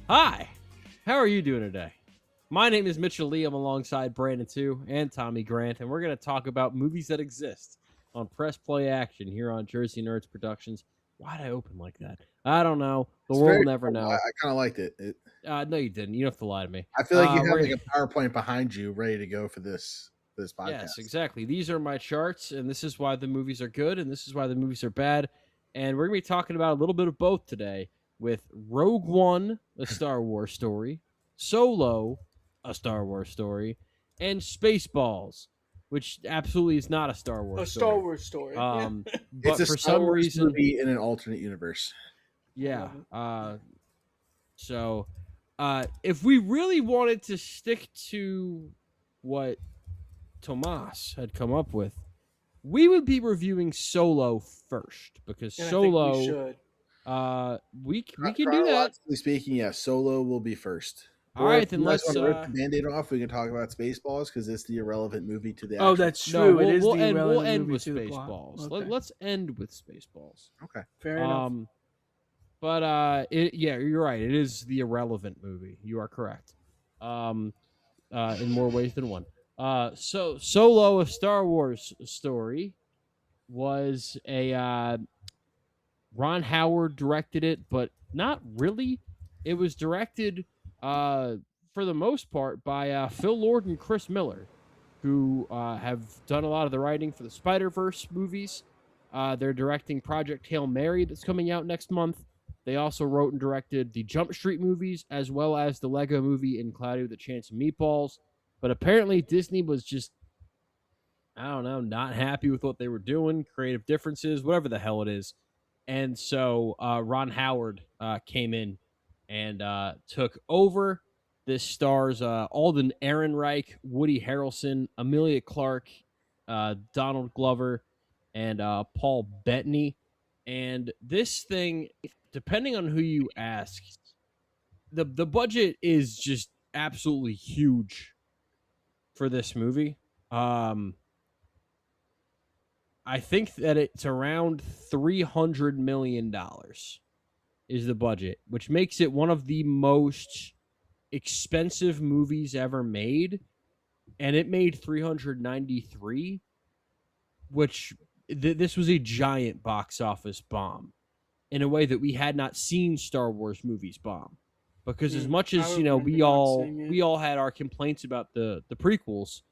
Hi, how are you doing today? My name is Mitchell Lee. I'm alongside Brandon too and Tommy Grant, and we're going to talk about movies that exist on Press Play Action here on Jersey Nerds Productions. Why'd I open like that? I don't know. The It's world will very never cool. know. I kind of liked it. No, you didn't. You don't have to lie to me. I feel like you have We're like a PowerPoint behind you ready to go for this Yes, podcast. exactly. These are my charts, and this is why the movies are good, and this is why the movies are bad. And we're going to be talking about a little bit of both today with Rogue One, a Star Wars story, Solo, a Star Wars story, and Spaceballs, which absolutely is not a Star Wars A story. Star Wars story. It's But a for Star some Wars reason, movie in an alternate universe. yeah. So, if we really wanted to stick to what Tomas had come up with, we would be reviewing Solo first because And Solo. I think we should. We can do that. Chronologically speaking, yeah, Solo will be first. All Or right, if then you guys let's. want to rip the Band-Aid off, we can talk about Spaceballs because it's the irrelevant movie to the Oh, actual. that's No, true. It is the we'll irrelevant end movie with to the plot. Spaceballs. Okay. Let's end with Spaceballs. Okay. Fair enough. But yeah, you're right. It is the irrelevant movie. You are correct. In more ways than one. So Solo, a Star Wars story, was a Ron Howard directed it, but not really. It was directed, for the most part, by Phil Lord and Chris Miller, who have done a lot of the writing for the Spider-Verse movies. They're directing Project Hail Mary that's coming out next month. They also wrote and directed the Jump Street movies, as well as the Lego movie In Cloudy with a Chance of Meatballs. But apparently Disney was just, I don't know, not happy with what they were doing, creative differences, whatever the hell it is. And so Ron Howard came in and took over. This stars Alden Ehrenreich, Woody Harrelson, Amelia Clarke, Donald Glover, and Paul Bettany. And this thing, depending on who you ask, the budget is just absolutely huge for this movie. I think that it's around $300 million is the budget, which makes it one of the most expensive movies ever made. And it made 393, which this was a giant box office bomb in a way that we had not seen Star Wars movies bomb. Because as much as, we all had our complaints about the prequels,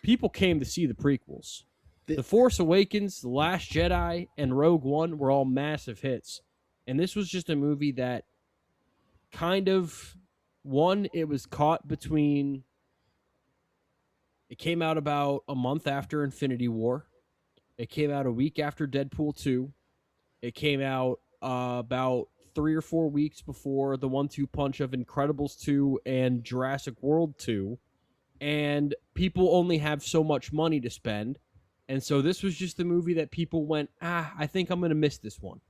people came to see the prequels. The Force Awakens, The Last Jedi, and Rogue One were all massive hits. And this was just a movie that kind of, it was caught between, it came out about a month after Infinity War. It came out a week after Deadpool 2. It came out about 3 or 4 weeks before the 1-2 punch of Incredibles 2 and Jurassic World 2. And people only have so much money to spend. And so this was just the movie that people went, I think I'm going to miss this one.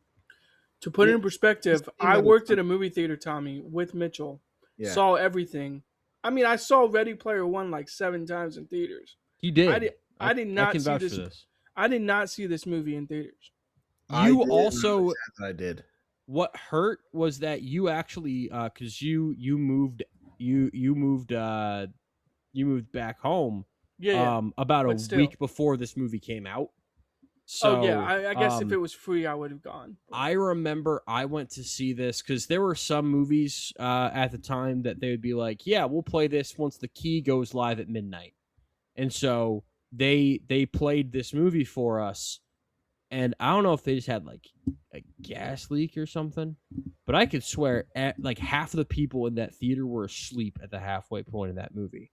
To put it in perspective, I worked at a movie theater, Tommy, with Mitchell. Yeah. Saw everything. I mean, I saw Ready Player One like 7 times in theaters. You did. I did not see this. I did not see this movie in theaters. I did. What hurt was that you actually, because you moved back home. About a week before this movie came out. So, I guess if it was free, I would have gone. I remember I went to see this because there were some movies at the time that they would be like, yeah, we'll play this once the key goes live at midnight. And so they played this movie for us. And I don't know if they just had like a gas leak or something, but I could swear like half of the people in that theater were asleep at the halfway point of that movie.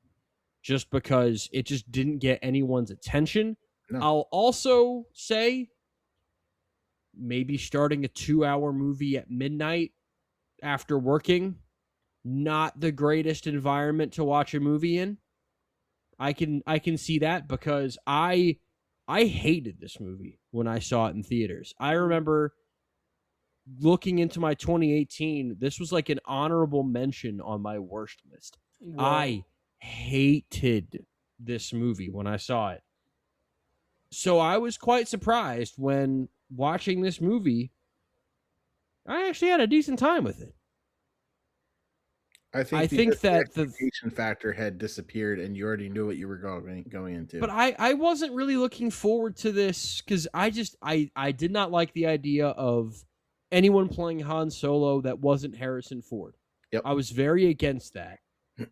Just because it just didn't get anyone's attention. No. I'll also say maybe starting a 2-hour movie at midnight after working, not the greatest environment to watch a movie in. I can see that because I hated this movie when I saw it in theaters. I remember looking into my 2018, this was like an honorable mention on my worst list. Wow. I hated this movie when I saw it. So I was quite surprised when watching this movie. I actually had a decent time with it. I I think because think the that the expectation factor had disappeared and you already knew what you were going into. but I wasn't really looking forward to this because I did not like the idea of anyone playing Han Solo that wasn't Harrison Ford. Yep. I was very against that.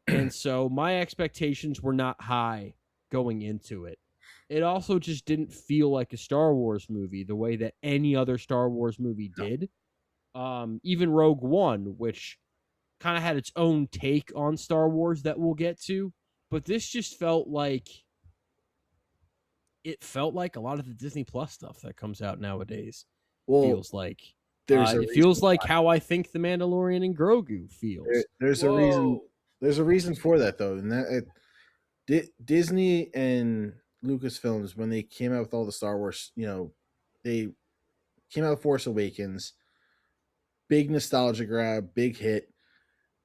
And so my expectations were not high going into it. It also just didn't feel like a Star Wars movie the way that any other Star Wars movie did. Even Rogue One, which kind of had its own take on Star Wars that we'll get to, but this just felt like a lot of the Disney Plus stuff that comes out nowadays Well, feels like. there's a It feels reason like why. how I think The Mandalorian and Grogu feels. There's a reason. There's a reason for that though, and Disney and Lucasfilms, when they came out with all the Star Wars, they came out with Force Awakens, big nostalgia grab, big hit.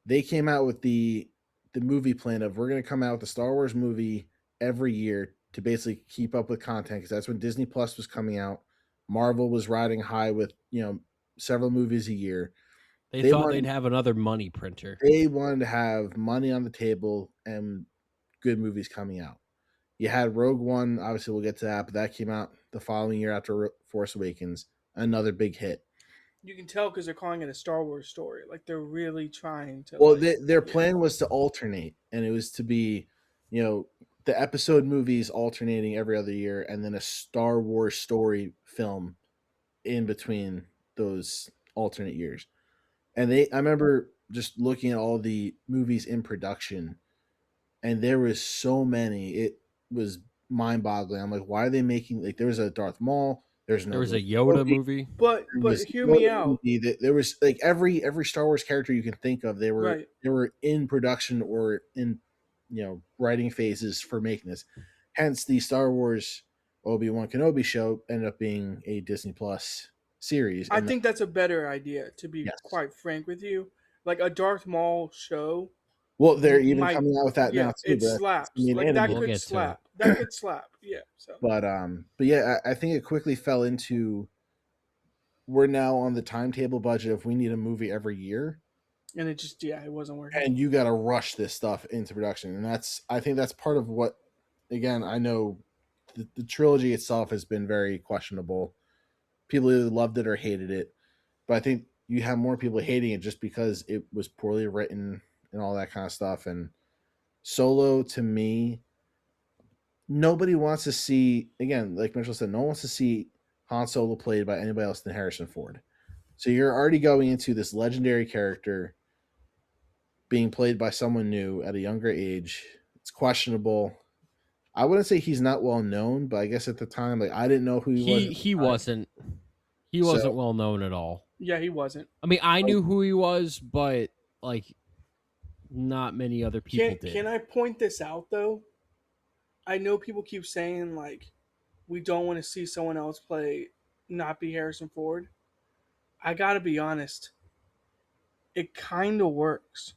They came out with the movie plan of we're going to come out with a Star Wars movie every year to basically keep up with content, because that's when Disney Plus was coming out. Marvel was riding high with several movies a year. They thought they'd have another money printer. They wanted to have money on the table and good movies coming out. You had Rogue One, obviously we'll get to that, but that came out the following year after Force Awakens, another big hit. You can tell because they're calling it a Star Wars story. Like they're really trying to. Well, their plan was to alternate, and it was to be, the episode movies alternating every other year, and then a Star Wars story film in between those alternate years. And I remember just looking at all the movies in production, and there was so many. It was mind-boggling. I'm like, why are they making, like, there was a Darth Maul, there was a Yoda movie. But hear me out. There was like every Star Wars character you can think of. They were in production or in writing phases for making this. Hence, the Star Wars Obi-Wan Kenobi show ended up being a Disney Plus series. I think that's a better idea, to be quite frank with you. Like a Darth Maul show. Well, they're even coming out with that now too. It slaps. Like that could slap. That could slap. Yeah. So. But yeah, I think it quickly fell into, we're now on the timetable budget if we need a movie every year. And it just it wasn't working. And you got to rush this stuff into production, and I think that's part of what. Again, I know the trilogy itself has been very questionable. People either loved it or hated it, but I think you have more people hating it just because it was poorly written and all that kind of stuff. And Solo, to me, nobody wants to see, again, like Mitchell said, no one wants to see Han Solo played by anybody else than Harrison Ford. So you're already going into this legendary character being played by someone new at a younger age. It's questionable. I wouldn't say he's not well known, but I guess at the time, like, I didn't know who he was. He wasn't. He wasn't well known at all. Yeah, he wasn't. I mean, I knew who he was, but like, not many other people did. Can I point this out though? I know people keep saying like, we don't want to see someone else play, not be Harrison Ford. I gotta be honest. It kind of works.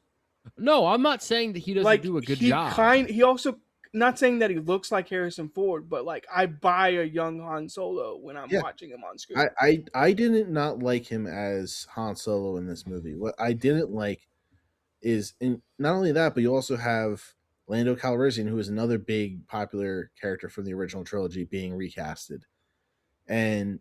No, I'm not saying that he doesn't do a good job. He also, not saying that he looks like Harrison Ford, but like I buy a young Han Solo when I'm watching him on screen. I didn't not like him as Han Solo in this movie. What I didn't like is, and not only that, but you also have Lando Calrissian, who is another big popular character from the original trilogy, being recasted. And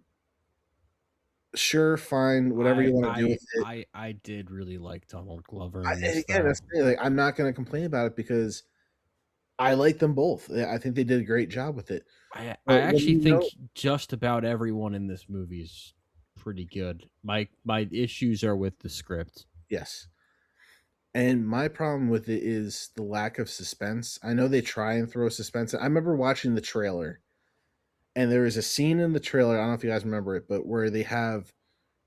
sure, fine, whatever you want to do with it. I did really like Donald Glover. I'm not going to complain about it because I like them both. I think they did a great job with it. I actually think just about everyone in this movie is pretty good. My issues are with the script. Yes. And my problem with it is the lack of suspense. I know they try and throw suspense. I remember watching the trailer, and there is a scene in the trailer, I don't know if you guys remember it, but where they have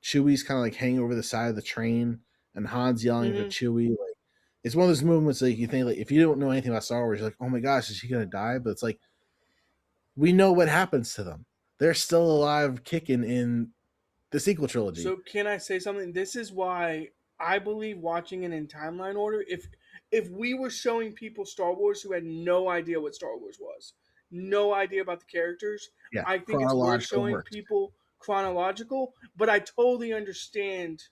Chewie's kind of like hanging over the side of the train, and Han's yelling for Chewie. Like, it's one of those moments like you think, like, if you don't know anything about Star Wars, you're like, oh my gosh, is she gonna die? But it's like, we know what happens to them. They're still alive, kicking in the sequel trilogy. So can I say something? This is why I believe watching it in timeline order. If we were showing people Star Wars who had no idea what Star Wars was, no idea about the characters, I think it's worth showing people chronological. But I totally understand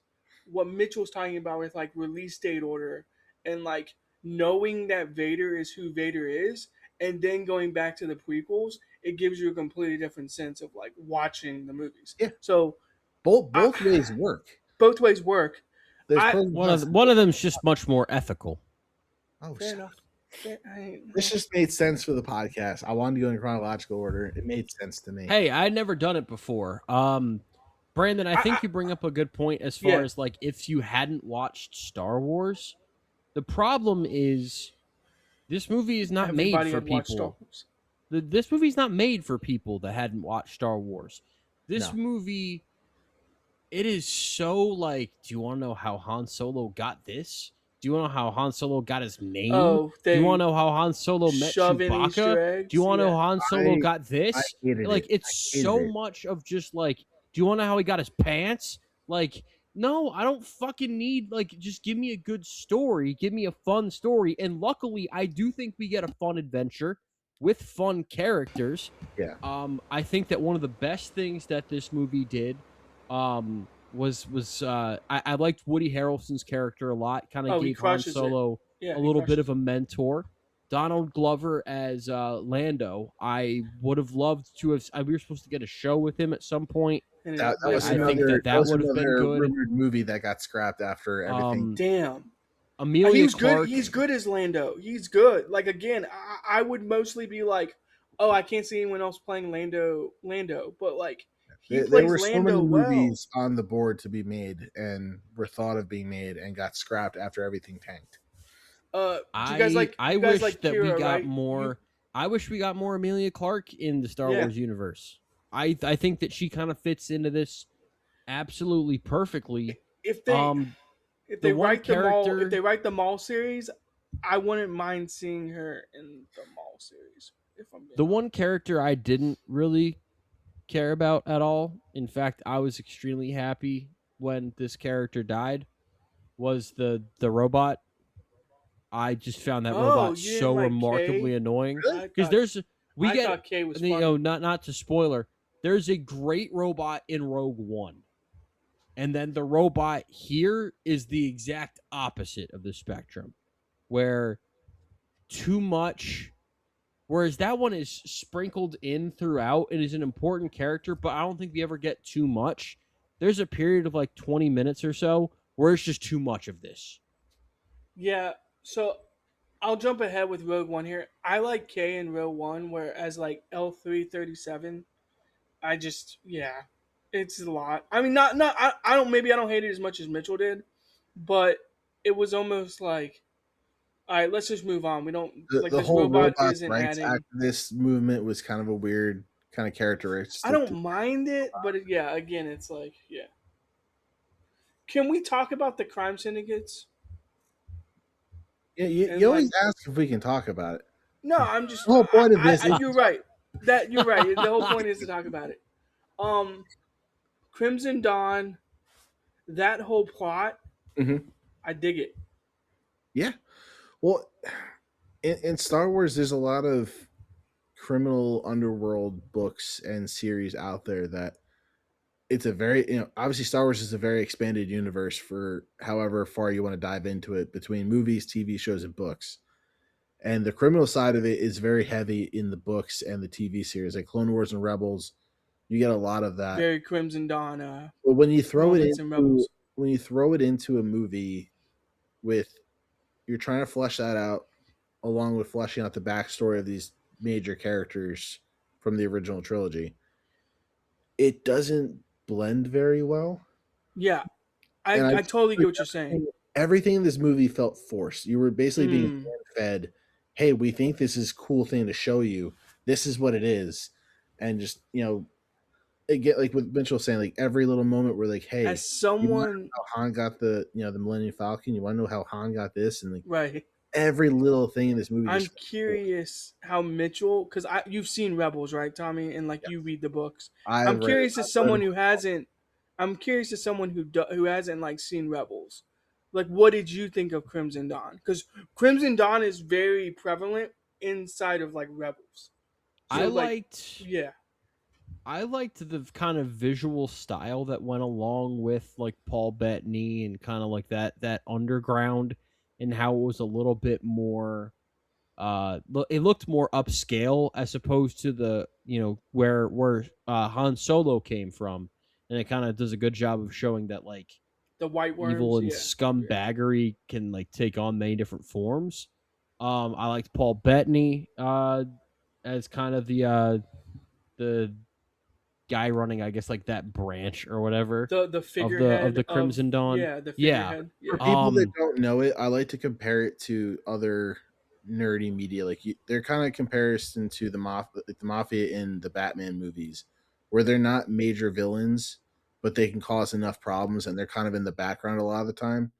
what Mitchell's talking about with like release date order and like knowing that Vader is who Vader is, and then going back to the prequels, it gives you a completely different sense of like watching the movies. Yeah. So Both ways work. both ways work. There's I pros and One cons. of one of them's just much more ethical. Oh, fair shut enough. This just made sense for the podcast. I wanted to go in chronological order. It made sense to me. Hey, I'd never done it before. Brandon, I think you bring up a good point as far as like if you hadn't watched Star Wars, the problem is this movie is not made Everybody for had watched Star people. Wars. This movie's not made for people that hadn't watched Star Wars. This No. movie, it is so like, do you want to know how Han Solo got this? Do you want to know how Han Solo got his name? Oh, Do you want to know how Han Solo met shove in Chewbacca? Easter eggs. Do you want to know Yeah. how Han Solo I- got this? I hated Like, it. it's I hated so it. much of just like, do you want to know how he got his pants? Like, no, I don't fucking need, like, just give me a good story. Give me a fun story. And luckily, I do think we get a fun adventure with fun characters. Yeah. I think that one of the best things that this movie did was I liked Woody Harrelson's character a lot. Kind of Oh, he gave Han crushes it. Solo Yeah, a he little bit crushes of a mentor. Donald Glover as Lando. I would have loved to have. We were supposed to get a show with him at some point. And That it- was I think another, that was would have been another good. rumored movie that got scrapped after everything. Damn. Amelia He's Clark. good. He's good as Lando. He's good. Like again, I would mostly be like, oh, I can't see anyone else playing Lando. But like he There plays were so Lando many well. movies on the board to be made and were thought of being made and got scrapped after everything tanked. Do you guys like? I you guys wish like that Kira, we got right? more. I wish we got more Amelia Clark in the Star Yeah. Wars universe. I think that she kind of fits into this absolutely perfectly. If they if the they one write the Maul, character- if they write the Maul series, I wouldn't mind seeing her in the Maul series. If I'm being The honest. one character I didn't really care about at all, in fact, I was extremely happy when this character died, was the robot. I just found that Oh, robot you didn't so like remarkably Kay? annoying. I Because thought- there's we I get thought Kay was you fun. know, not to spoiler, there's a great robot in Rogue One. And then the robot here is the exact opposite of the spectrum, where too much, whereas that one is sprinkled in throughout. It is an important character, but I don't think we ever get too much. There's a period of like 20 minutes or so where it's just too much of this. Yeah, so I'll jump ahead with Rogue One here. I like K in Rogue One, whereas like L337, I just it's a lot. I mean, not I don't maybe I don't hate it as much as Mitchell did, but it was almost like, all right, let's just move on. We don't like The this whole robot robots isn't rights adding. activist movement was kind of a weird kind of characteristic. I don't mind it, but again, it's like Can we talk about the crime syndicates? Yeah, and you always like- ask if we can talk about it. No, I'm just. The whole point of this is- you're right. You're right. The whole point is to talk about it. Crimson Dawn, that whole plot, Mhm. I dig it. Yeah. Well, in Star Wars, there's a lot of criminal underworld books and series out there that it's a very, obviously Star Wars is a very expanded universe for however far you want to dive into it between movies, TV shows, and books. And the criminal side of it is very heavy in the books and the TV series, like Clone Wars and Rebels. You get a lot of that. Very Crimson Dawn. But when you throw it moments in Rebels. into a movie with, you're trying to flesh that out along with fleshing out the backstory of these major characters from the original trilogy, it doesn't blend very well. Yeah, And I totally get what you're saying. Everything in this movie felt forced. You were basically being Mm. fed, hey, we think this is a cool thing to show you. This is what it is. And just, it get like what Mitchell was saying, like every little moment where like, hey, As someone, how Han got the Millennium Falcon, you want to know how Han got this, and like right? every little thing in this movie. I'm just curious how Mitchell, because you've seen Rebels, right, Tommy, and like you read the books. I've I'm read- curious as I've someone read- who hasn't. I'm curious as someone who hasn't like seen Rebels. Like, what did you think of Crimson Dawn? Because Crimson Dawn is very prevalent inside of like Rebels. So, I liked the kind of visual style that went along with like Paul Bettany and kind of like that underground and how it was a little bit more it looked more upscale as opposed to the where Han Solo came from, and it kind of does a good job of showing that like The white evil worms, and yeah. scumbaggery can like take on many different forms. I liked Paul Bettany as kind of the guy running, I guess, like that branch or whatever The of the figurehead of Crimson Dawn. yeah, the Yeah. figurehead. For Yeah. people that don't know it, I like to compare it to other nerdy media. Like they're kind of comparison to the mafia in the Batman movies, where they're not major villains, but they can cause enough problems, and they're kind of in the background a lot of the time.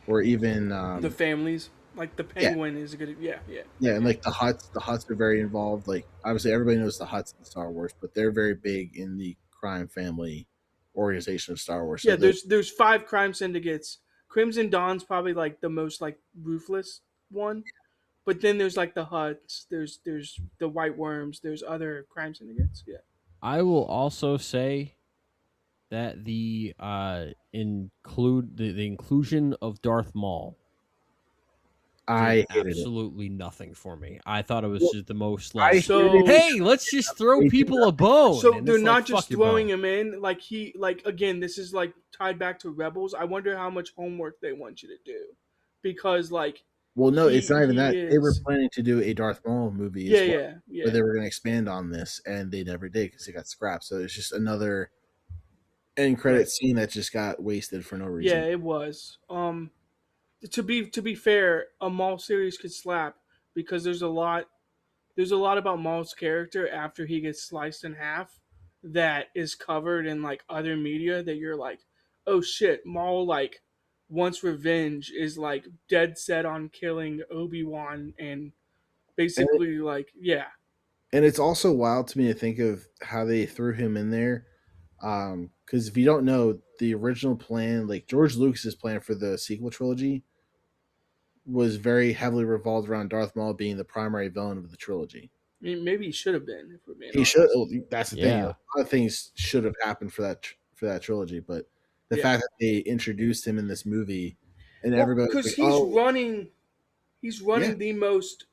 Or even The families. Like the yeah, penguin is a good yeah. yeah, and Yeah. like the Huts are very involved. Like obviously everybody knows the Huts in Star Wars, but they're very big in the crime family organization of Star Wars. So Yeah, they there's 5 crime syndicates. Crimson Dawn's probably like the most like ruthless one. But then there's like the Huts, there's the White Worms, there's other crime syndicates. Yeah. I will also say that the inclusion of Darth Maul did I hated it. absolutely nothing for me. I thought it was Well, just the most I like, hated So it hey, let's just throw way too people a early. bone. so And they're it's like, not fuck just your throwing bone. him in like he like again this is like tied back to Rebels. I wonder how much homework they want you to do. Because like Well, no, it's not even he that. They were is planning to do a Darth Maul movie yeah, as well, yeah, where yeah. they were going to expand on this, and they never did because it got scrapped. So it's just another end credit Right. scene that just got wasted for no Yeah, reason. it was. To be fair, a Maul series could slap because there's a lot about Maul's character after he gets sliced in half that is covered in like other media that you're like, oh shit, Maul like wants revenge, is like dead set on killing Obi-Wan and And basically like yeah. and it's also wild to me to think of how they threw him in there. Because if you don't know, the original plan, like George Lucas's plan for the sequel trilogy, was very heavily revolved around Darth Maul being the primary villain of the trilogy. I mean, maybe he should have been if we're being He should. honest. That's the thing. A Yeah. lot of things should have happened for that trilogy, but the Yeah. fact that they introduced him in this movie, and Well, everybody was because like, he's "Oh, running, he's yeah," running the most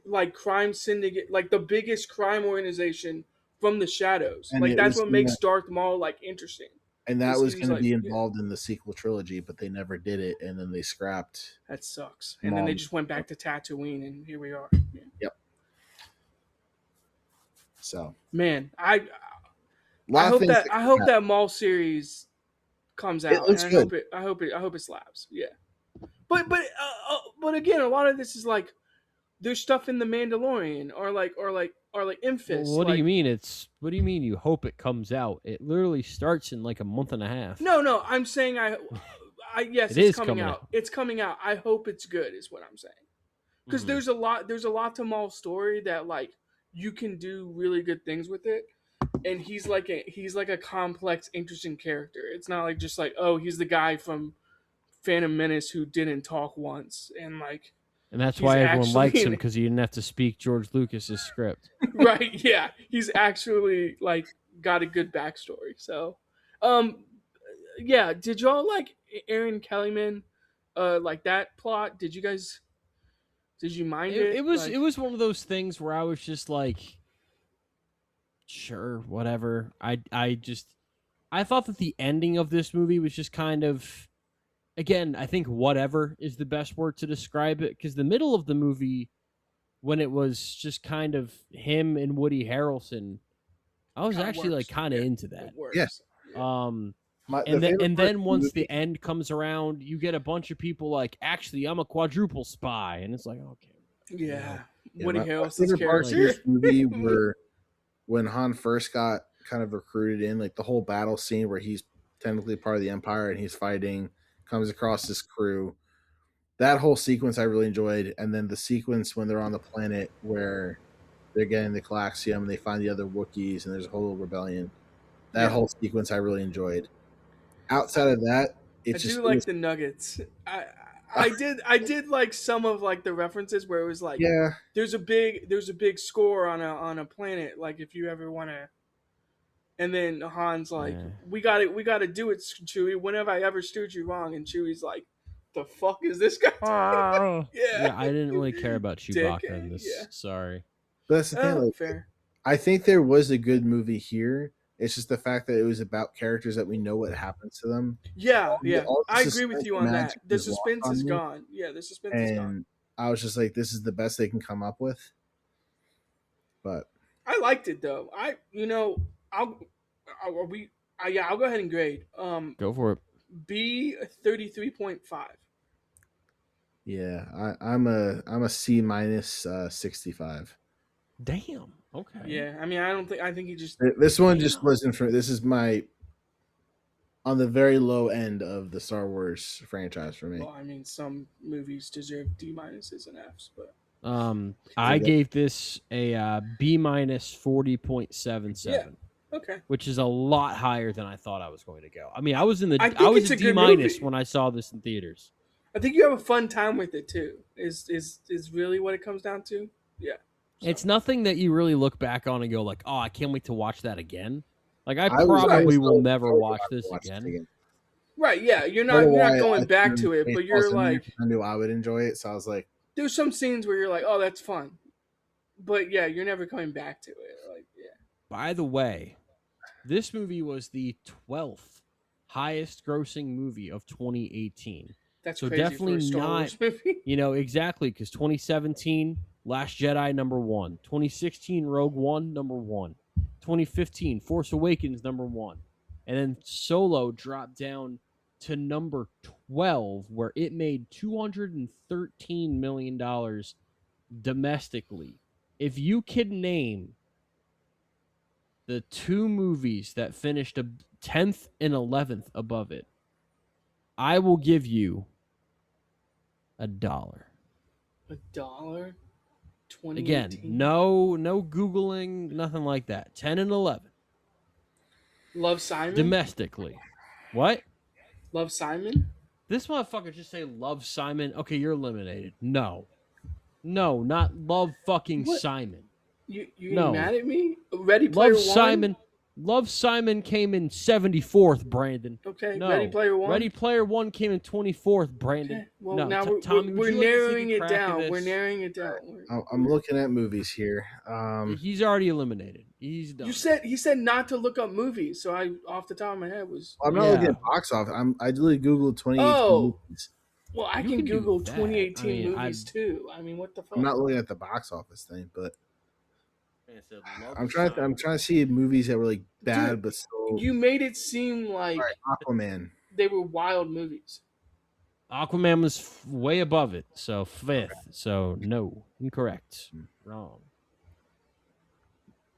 like crime syndicate, like the biggest crime organization from the shadows. and Like it that's was what makes Darth Maul like interesting. that Is was he's going to like be yeah, involved in the sequel trilogy, but they never did it, and then they scrapped that sucks. And then they Mom. just went back to Tatooine, and here we are. Yeah. Yep. So Man, a I lot of hope things that that I could hope happen. that Mall series comes It out, and looks good. I hope it slaps. Yeah, but again, a lot of this is like there's stuff in the Mandalorian or like Well, Infist. what do you Like mean? What do you mean? You hope it comes out? It literally starts in like a month and a half. no, I'm saying yes, It it's is coming coming out. out. It's coming out. I hope it's good. Is what I'm saying. Because Mhm. there's a lot to Maul's story that like you can do really good things with it. And he's like a complex, interesting character. It's not like just like, oh, he's the guy from Phantom Menace who didn't talk once, and like And that's he's why everyone likes actually him, because he didn't have to speak George Lucas's script. right, yeah, he's actually like got a good backstory. So, um, yeah, did y'all like Aaron Kellyman, like that plot? Did you mind It, it? it was Like, it was one of those things where I was just like, sure, whatever. I thought that the ending of this movie was just kind of, again, I think whatever is the best word to describe it, because the middle of the movie, when it was just kind of him and Woody Harrelson, I was kinda actually like works. kind of Yeah, into it that. Yeah. works. Yeah. The favorite And part of then the once movie, the end comes around, you get a bunch of people like, actually, I'm a quadruple spy, and it's like, okay, Yeah. yeah, Woody my Harrelson's favorite parts of character. this movie were when Han first got kind of recruited in, like the whole battle scene where he's technically part of the Empire and he's fighting, comes across this crew. That whole sequence I really enjoyed, and then the sequence when they're on the planet where they're getting the Calaxium and they find the other Wookiees and there's a whole rebellion. That Yeah. whole sequence I really enjoyed. Outside of that, I it's just do it like was the Nuggets. I did like some of like the references where it was like yeah. there's a big score on a planet, like if you ever want to, and then Han's like, yeah. we got to do it, Chewie, whenever I ever steered you wrong, and Chewie's like, the fuck is this guy doing? Yeah, I didn't really care about Chewbacca in Dickhead, this. yeah. Sorry. But that's the thing. Like, Fair. I think there was a good movie here. It's just the fact that it was about characters that we know what happens to them. Yeah, yeah. All the I agree with suspense you and on that. magic The is lost suspense on is me, gone. Yeah, the suspense is gone. and I was just like, this is the best they can come up with. But I liked it though. I'll yeah, I'll go ahead and grade. Go for it. B 33.5. yeah, I'm a C minus 65. Damn. Okay. Yeah, I mean, I think he just. This one just wasn't for. This is my on the very low end of the Star Wars franchise for me. Well, I mean, some movies deserve D minuses and Fs, but I gave this a B minus 40.77. okay. Which is a lot higher than I thought I was going to go. I mean, I was a it's a D good minus movie. when I saw this in theaters. I think you have a fun time with it too. Is really what it comes down to? Yeah. So. It's nothing that you really look back on and go like, "Oh, I can't wait to watch that again." Like I was probably will so never excited watch to this watch it again. Right, yeah, you're I don't know not why going I back threw to it, but Spaceballs you're in there like, 'cause I knew I would enjoy it, so I was like, there's some scenes where you're like, oh, that's fun, but yeah, you're never coming back to it. Like, yeah. By the way, this movie was the 12th highest grossing movie of 2018. That's so crazy definitely for a Star Wars movie. Exactly, because 2017, Last Jedi, number 1. 2016, Rogue One, number 1. 2015, Force Awakens, number 1. And then Solo dropped down to number 12, where it made $213 million domestically. If you can name the two movies that finished 10th and 11th above it, I will give you $1. $1? Again, no Googling, nothing like that. 10 and 11. Love Simon? Domestically. What? Love Simon? This motherfucker just say Love Simon. Okay, you're eliminated. No, not Love fucking What? Simon. You No. mad at me? Ready Player Love One? Simon. Love Simon came in 74th, Brandon. Okay, No. Ready Player One? Ready Player One came in 24th, Brandon. Okay. Well, No, now Tommy, we're would you like to narrowing take a it crack at down. this? We're narrowing it down. I'm looking at movies here. He's already eliminated. He's done. He said not to look up movies, so I off the top of my head was. I'm not looking at box office. I literally Googled 2018 movies. Well, I You can can do Google that. 2018 I mean, movies too. I mean, what the fuck? I'm not looking at the box office thing, but I said Love I'm trying Simon. to see movies that were like bad, Dude, but still. You made it seem like Aquaman. they were wild movies. Aquaman was way above it, so 5th. So no, incorrect, wrong.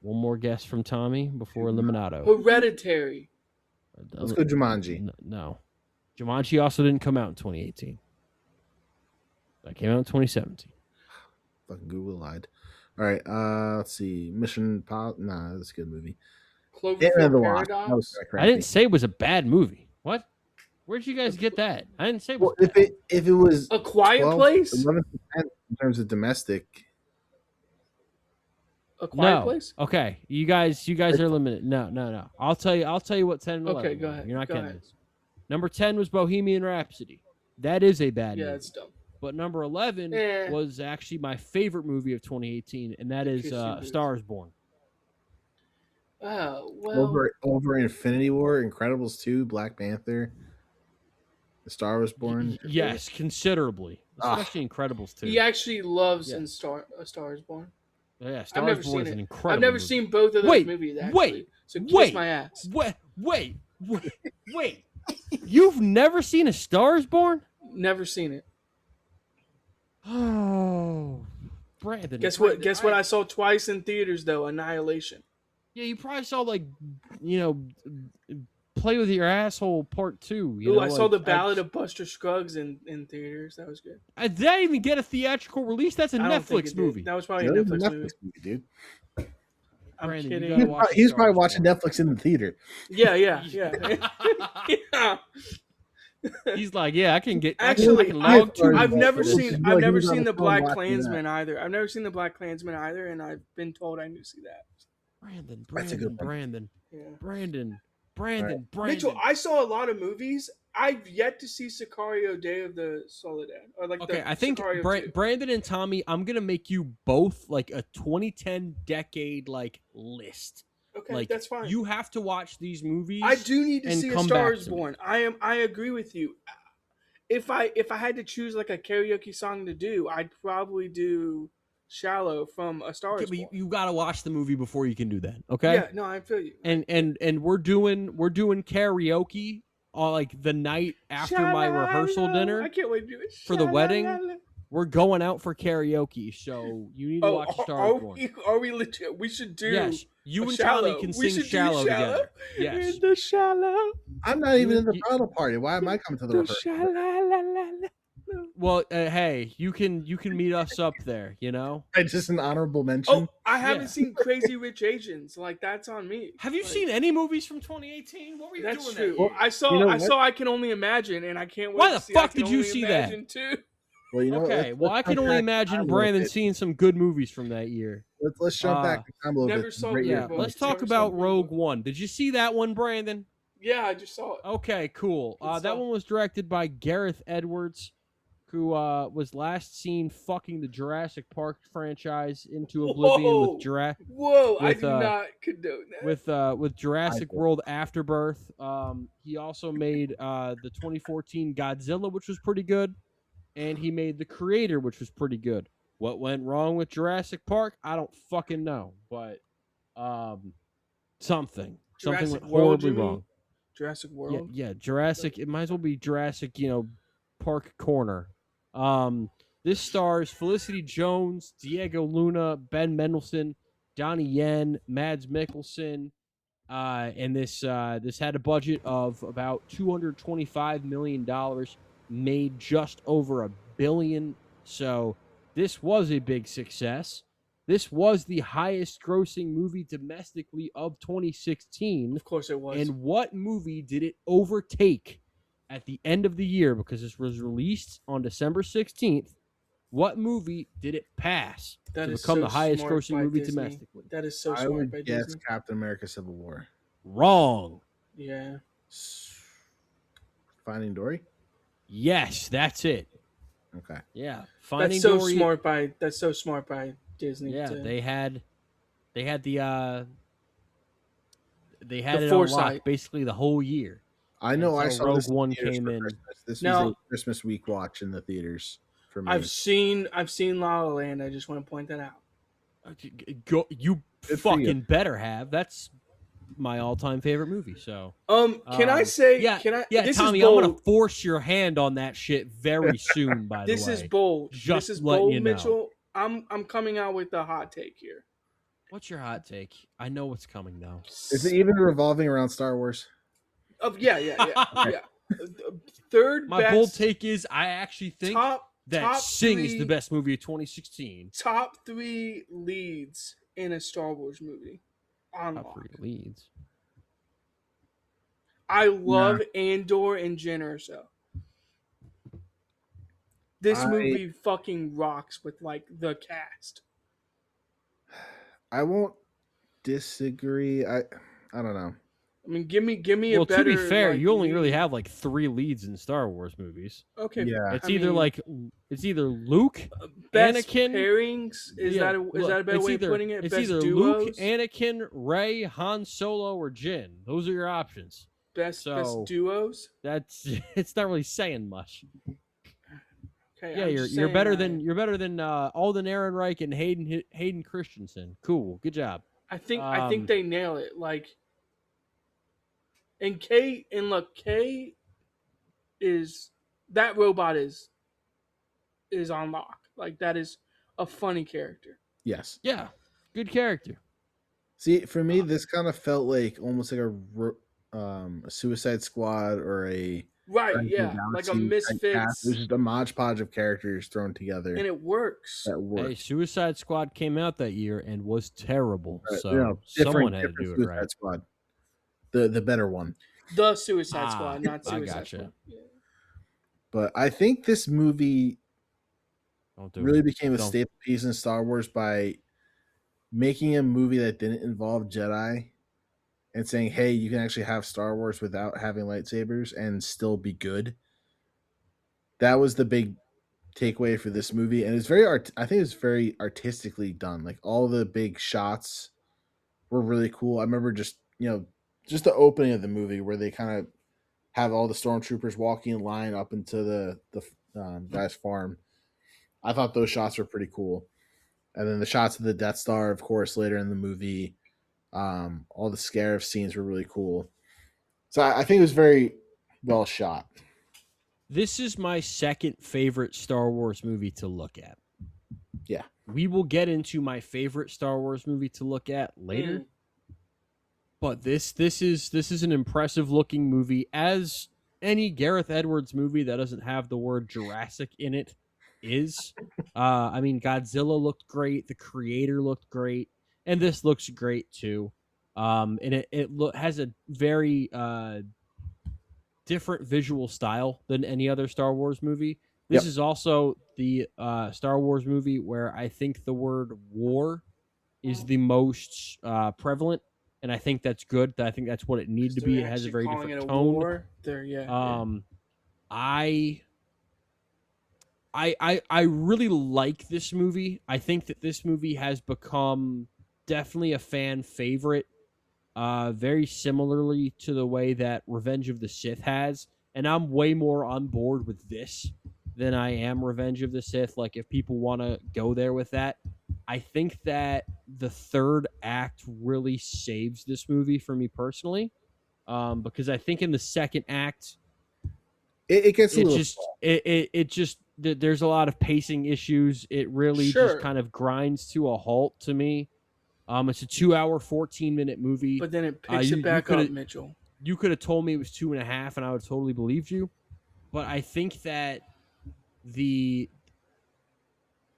One more guess from Tommy before Eliminato. Hereditary. Let's go Jumanji. No, Jumanji also didn't come out in 2018. That came out in 2017. Fucking Google lied. All right, let's see. Nah, that's a good movie. Cloverfield Paradox. I didn't say it was a bad movie. What? Where'd you guys get that? I didn't say it was Well, bad. if it was A Quiet 12, Place. 11% in terms of domestic. A Quiet No. Place. Okay, you guys are limited. No. I'll tell you what 10 and 11. Okay, go were. ahead. You're not Go getting ahead. this. Number 10 was Bohemian Rhapsody. That is a bad Yeah, movie. it's dumb. But number 11 was actually my favorite movie of 2018, and that is Christian Bale. Star is Born. Oh well. Over Infinity War, Incredibles 2, Black Panther, The Star Was Born. Yes, considerably. Especially Incredibles 2. He actually loves Yeah. A Star Is Born. Yeah, I've Star never is Born seen is it. an incredible I've never movie. seen both of those Wait, movies. Actually. wait, So kiss wait. my ass. Wait. You've never seen A Star is Born? Never seen it. Oh, Brandon. Guess what? I saw twice in theaters though. Annihilation. Yeah, you probably saw Play with Your Asshole Part 2. I saw the Ballad of Buster Scruggs in theaters. That was good. Did that even get a theatrical release? That's a I don't think Netflix it did. movie. That was probably a That was Netflix movie. dude. I'm Brandon, you kidding. gotta watch He's Star probably Wars watching Born. Netflix in the theater. Yeah. Yeah. He's like, yeah, I can get. Actually, I can log two. I've never This is seen like he the was on the phone Black watching Klansman either. I've never seen the Black Klansman either, and I've been told I need to see that. Brandon, That's a good one. Yeah. Brandon. Mitchell, I saw a lot of movies. I've yet to see Sicario: Day of the Soledad, or like Okay, the I think Sicario 2. Brandon and Tommy, I'm gonna make you both like a 2010 decade like list. Okay, Like that's fine. you have to watch these movies. I do need to and see A come Star back Is to me. Born. I agree with you. If I had to choose like a karaoke song to do, I'd probably do "Shallow" from A Star Okay, Is but Born. you got to watch the movie before you can do that. Okay. Yeah, no, I feel you. And we're doing karaoke on like the night after my rehearsal dinner I can't wait to do it for the wedding. Sha-la-la-la. We're going out for karaoke, so you need to Oh, watch Star Is Born. are we legit? We should do. Yes, you a and Shallow. Tommy can We sing should do "Shallow" together. Yes. In the shallow. I'm not even You- in the you- bridal party. Why am I coming to the The rehearsal? sha-la-la-la-la. Well, hey, you can meet us up there. You know. It's just an honorable mention. Oh, I haven't Yeah. seen Crazy Rich Asians. Like that's on me. Have you Like, seen any movies from 2018? What were you That's doing true. that year? I saw. You know I what? saw. I Can Only Imagine, and I can't wait. Why to the see fuck I Can did you Only see that? Imagine Too. Well, you know what? Okay, well, I can jump only back in imagine time a little Brandon bit. seeing some good movies from that year. Let's jump back in time a little Never bit. saw Great Green year. Yeah, Book. let's talk Never saw about Green Rogue Book. One. Did you see that one, Brandon? Yeah, I just saw it. Okay, cool. Good That stuff. one was directed by Gareth Edwards, who was last seen fucking the Jurassic Park franchise into oblivion Whoa! Whoa! I with, do not condone that. with Jurassic did. World Afterbirth. He also made the 2014 Godzilla, which was pretty good, and he made The Creator, which was pretty good. What went wrong with Jurassic Park? I don't fucking know, but something Jurassic went World, horribly you mean? wrong. Jurassic Yeah, World. yeah, Jurassic. It might as well be Jurassic, Park Corner. This stars Felicity Jones, Diego Luna, Ben Mendelsohn, Donnie Yen, Mads Mikkelsen, and this had a budget of about $225 million, made just over $1 billion. So this was a big success. This was the highest grossing movie domestically of 2016. Of course it was. And what movie did it overtake at the end of the year? Because this was released on December 16th. What movie did it pass That to is become so the highest smart grossing by movie Disney. domestically? That is so I smart would by guess Disney. Captain America: Civil War. Wrong. Yeah. Finding Dory. Yes, that's it. Okay. Yeah, Finding That's so Dory. smart by. That's so smart by Disney. Yeah, to- they had the it on foresight. lock basically the whole year. I know. I Until saw Rogue this in One theaters came for in. Christmas. This Now- was a Christmas week watch in the theaters for me. I've seen La La Land. I just want to point that out. You Good for you. fucking better have. That's my all-time favorite movie. So Can I say? Yeah, Can I? yeah, This Tommy, is I'm bold. gonna force your hand on that shit very soon. By the way, This is bold. Just This is letting bold, you know. Mitchell. I'm coming out with a hot take here. What's your hot take? I know what's coming though. Is it even revolving around Star Wars? Yeah. Third My best. bold take is I actually think top that Sing is three- the best movie of 2016. Top 3 leads in a Star Wars movie. On Top lock. 3 leads. I love Andor and Jyn Erso. This movie fucking rocks with like the cast. I won't disagree. I don't know. I mean, give me a Well, better. to be fair, like, you only really lead. have like 3 leads in Star Wars movies. Okay. Yeah. It's I either mean, Luke, best Anakin- pairings. Is yeah, that a better it's way either, of putting it? It's Best either duos. Luke, Anakin, Rey, Han Solo, or Jin. Those are your options. best so- duos. That's it's not really saying much. Okay. Yeah, I'm you're just you're saying better that. than Alden Ehrenreich and Hayden Christensen. Cool, good job. I think Um, they nail it. Like, and look, K is that robot is on lock. Like that is a funny character. Yes. Yeah, good character. See, for me, this kind of felt like almost like a Suicide Squad or a Right? Guardians of Yeah, the like a Galaxy type cast. Misfits, It was just a hodgepodge of characters thrown together and it works. that worked. Hey, Suicide Squad came out that year and was terrible. Right, So you know, someone had to different do it Suicide right. Squad, the better one. The Suicide Ah, Squad, not I Suicide gotcha. Squad. Yeah. But I think this movie Don't do really it. became a Don't. staple piece in Star Wars by making a movie that didn't involve Jedi and saying, "Hey, you can actually have Star Wars without having lightsabers and still be good." That was the big takeaway for this movie, and it's very I think it's very artistically done. Like all the big shots were really cool. I remember just the opening of the movie where they kind of have all the stormtroopers walking in line up into the guy's farm. I thought those shots were pretty cool. And then the shots of the Death Star, of course, later in the movie. All the Scarif scenes were really cool. So I think it was very well shot. This is my second favorite Star Wars movie to look at. Yeah. We will get into my favorite Star Wars movie to look at later. But this is an impressive looking movie, as any Gareth Edwards movie that doesn't have the word Jurassic in it is. I mean, Godzilla looked great, the creator looked great, and this looks great too. And it has a very different visual style than any other Star Wars movie. This is also the Star Wars movie where I think the word war is the most prevalent, and I think that's good. I think that's what it needs to be. It has a very different tone. I really like this movie. I think that this movie has become definitely a fan favorite, very similarly to the way that Revenge of the Sith has. And I'm way more on board with this than I am Revenge of the Sith. Like, if people want to go there with that, I think that the third act really saves this movie for me personally, because I think in the second act, it gets a little it just there's a lot of pacing issues. It really just kind of grinds to a halt to me. It's a 2-hour, 14-minute movie, but then it picks it back up, Mitchell. You could have told me it was 2.5, and I would have totally believed you. But I think that the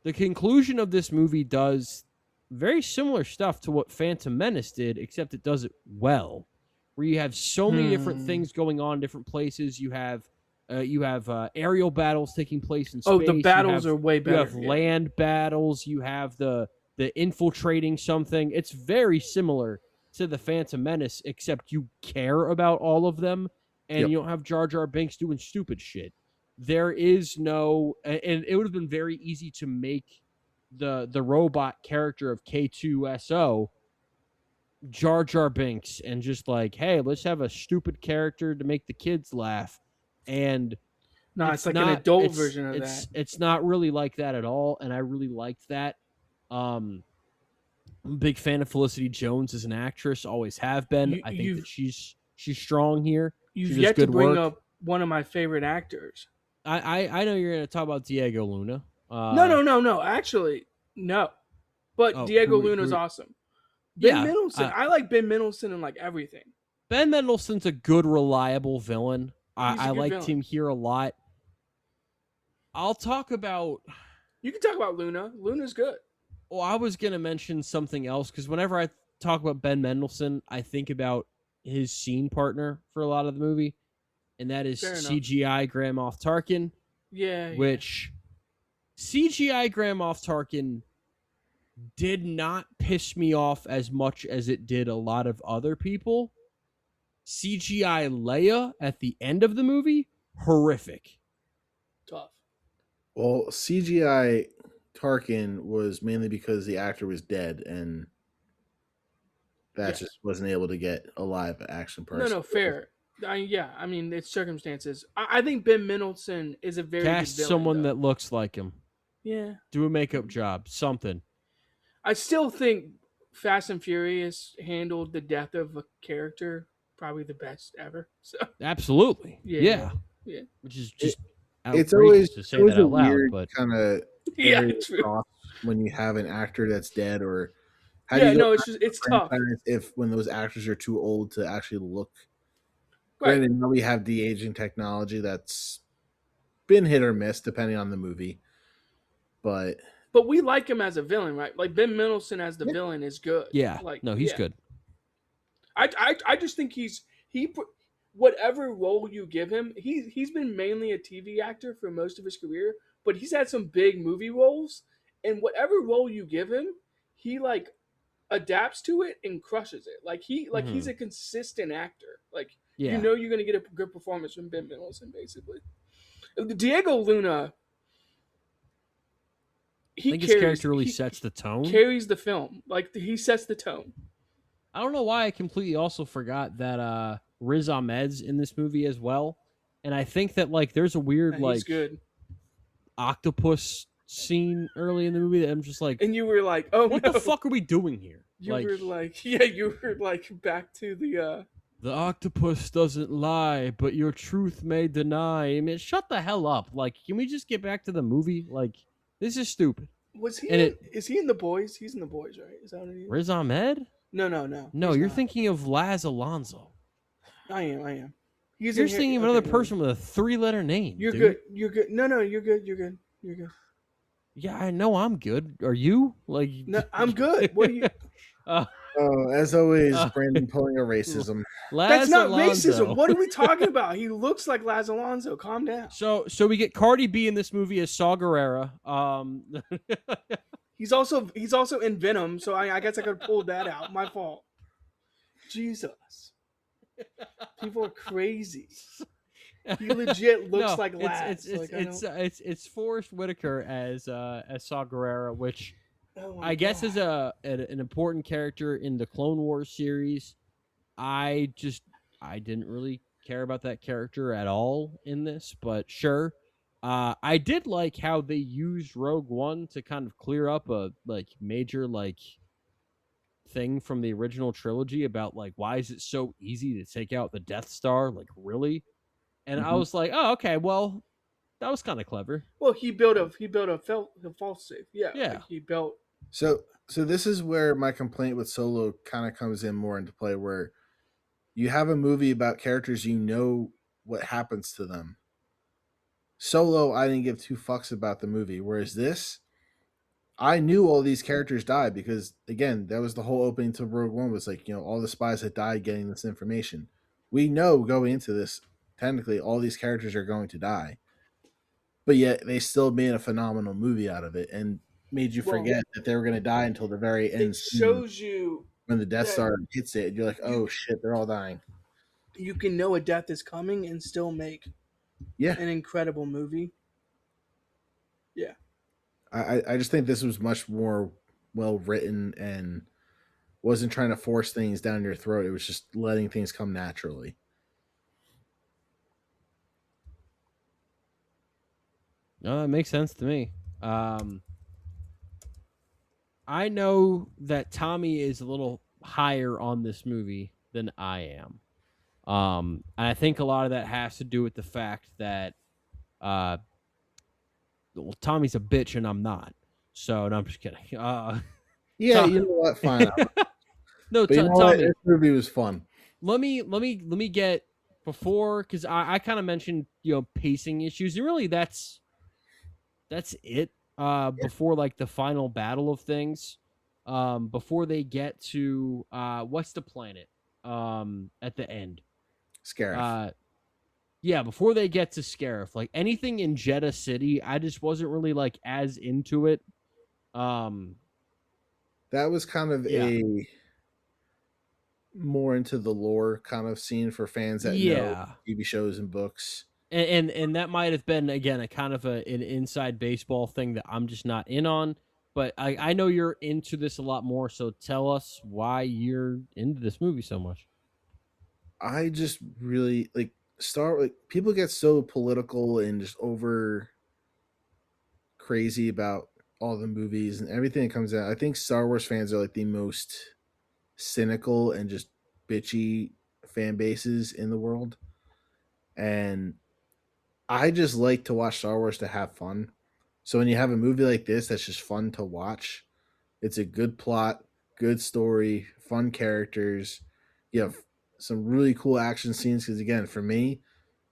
conclusion of this movie does very similar stuff to what Phantom Menace did, except it does it well. Where you have so many different things going on in different places. You have aerial battles taking place in space. Oh, the battles are way better. You have land battles. You have the infiltrating something. It's very similar to the Phantom Menace, except you care about all of them, and you don't have Jar Jar Binks doing stupid shit. There is no, and it would have been very easy to make the robot character of K2SO Jar Jar Binks and just like, hey, let's have a stupid character to make the kids laugh. And no, it's like an adult version of that. It's not really like that at all, and I really liked that. I'm a big fan of Felicity Jones as an actress, always have been. I think that she's strong here. You've yet to bring up one of my favorite actors. I know you're going to talk about Diego Luna. No. Actually, no. But Diego Luna's awesome. Ben Mendelsohn. I like Ben Mendelsohn in like everything. Ben Mendelsohn's a good, reliable villain. I liked him here a lot. I'll talk about... You can talk about Luna. Luna's good. Well, I was going to mention something else, because whenever I talk about Ben Mendelsohn, I think about his scene partner for a lot of the movie, and that is CGI Grand Moff Tarkin. Which CGI Grand Moff Tarkin did not piss me off as much as it did a lot of other people. CGI Leia at the end of the movie, horrific. Tough. Well, CGI Tarkin was mainly because the actor was dead, and that just wasn't able to get a live action person. No, fair. I mean, it's circumstances. I think Ben Mendelsohn is a very cast good villain, someone that looks like him. Yeah. Do a makeup job. Something. I still think Fast and Furious handled the death of a character probably the best ever. So absolutely. Yeah. Which is just it's always to say that out loud, weird but kind of when you have an actor that's dead, or it's tough if when those actors are too old to actually look. Granted, now we have de-aging technology that's been hit or miss depending on the movie, but we like him as a villain, right? Like Ben Mendelsohn as the villain is good. Yeah, he's good. I just think whatever role you give him, he's been mainly a TV actor for most of his career, but he's had some big movie roles, and whatever role you give him, he like adapts to it and crushes it. He's Mhm. a consistent actor. Like you Yeah. know you're gonna get a good performance from Ben Mendelsohn, basically. Diego Luna, I think his character really sets the he tone. carries the film. Like he sets the tone. I don't know why I completely also forgot that Riz Ahmed's in this movie as well. And I think that like there's a weird He's like good. octopus scene early in the movie that I'm just like, And you were like, oh what no. the fuck are we doing here? You were like, yeah, you were like back to the octopus doesn't lie, but your truth may deny. I mean, shut the hell up. Like, can we just get back to the movie? Like, this is stupid. Was he? And Is he in The Boys? He's in The Boys, right? Is that what he is? Riz Ahmed? No. No, you're thinking of Laz Alonso. I am. You're thinking of another person with a 3-letter name. You're dude. good. You're good. No, you're good. You're good. You're good. Yeah, I know I'm good. Are you? Like, no, I'm good. What are you? As always, Brandon pulling a racism. That's not Alonso. racism. What are we talking about? He looks like Laz Alonso. Calm down. So we get Cardi B in this movie as Saw Gerrera. He's also in Venom, so I guess I could have pulled that out. My fault. Jesus. People are crazy. He legit looks like Laz. It's Forrest Whitaker as Saw Gerrera, which I guess is an important character in the Clone Wars series. I didn't really care about that character at all in this, but sure. I did like how they used Rogue One to kind of clear up a like major like thing from the original trilogy about like why is it so easy to take out the Death Star? Like really? And I was like, oh, okay, well, that was kind of clever. Well, he built a false safe. Yeah. Like he built. So this is where my complaint with Solo kind of comes in more into play, where you have a movie about characters you know what happens to them. Solo, I didn't give two fucks about the movie, whereas this, I knew all these characters died because, again, that was the whole opening to Rogue One was like, all the spies that died getting this information. We know going into this, technically, all these characters are going to die. But yet, they still made a phenomenal movie out of it and made you forget that they were going to die until the very end. It shows you when the Death Star hits it, you're like, oh shit, they're all dying. You can know a death is coming and still make an incredible movie. Yeah. I just think this was much more well written and wasn't trying to force things down your throat. It was just letting things come naturally. No, that makes sense to me. I know that Tommy is a little higher on this movie than I am. And I think a lot of that has to do with the fact that Tommy's a bitch and I'm not. So, no, I'm just kidding. Yeah, you know what? Fine. No, Tommy, this movie was fun. Let me get before, because I kind of mentioned pacing issues, and really that's it. Before like the final battle of things, before they get to what's the planet at the end? Scarif. Yeah, before they get to Scarif, like anything in Jeddah City, I just wasn't really like as into it. That was kind of a more into the lore kind of scene for fans that know TV shows and books. And that might have been, again, a kind of an inside baseball thing that I'm just not in on. But I know you're into this a lot more, so tell us why you're into this movie so much. I just really like people get so political and just over crazy about all the movies and everything that comes out. I think Star Wars fans are like the most cynical and just bitchy fan bases in the world. And I just like to watch Star Wars to have fun. So when you have a movie like this that's just fun to watch, it's a good plot, good story, fun characters. You have some really cool action scenes because, again, for me,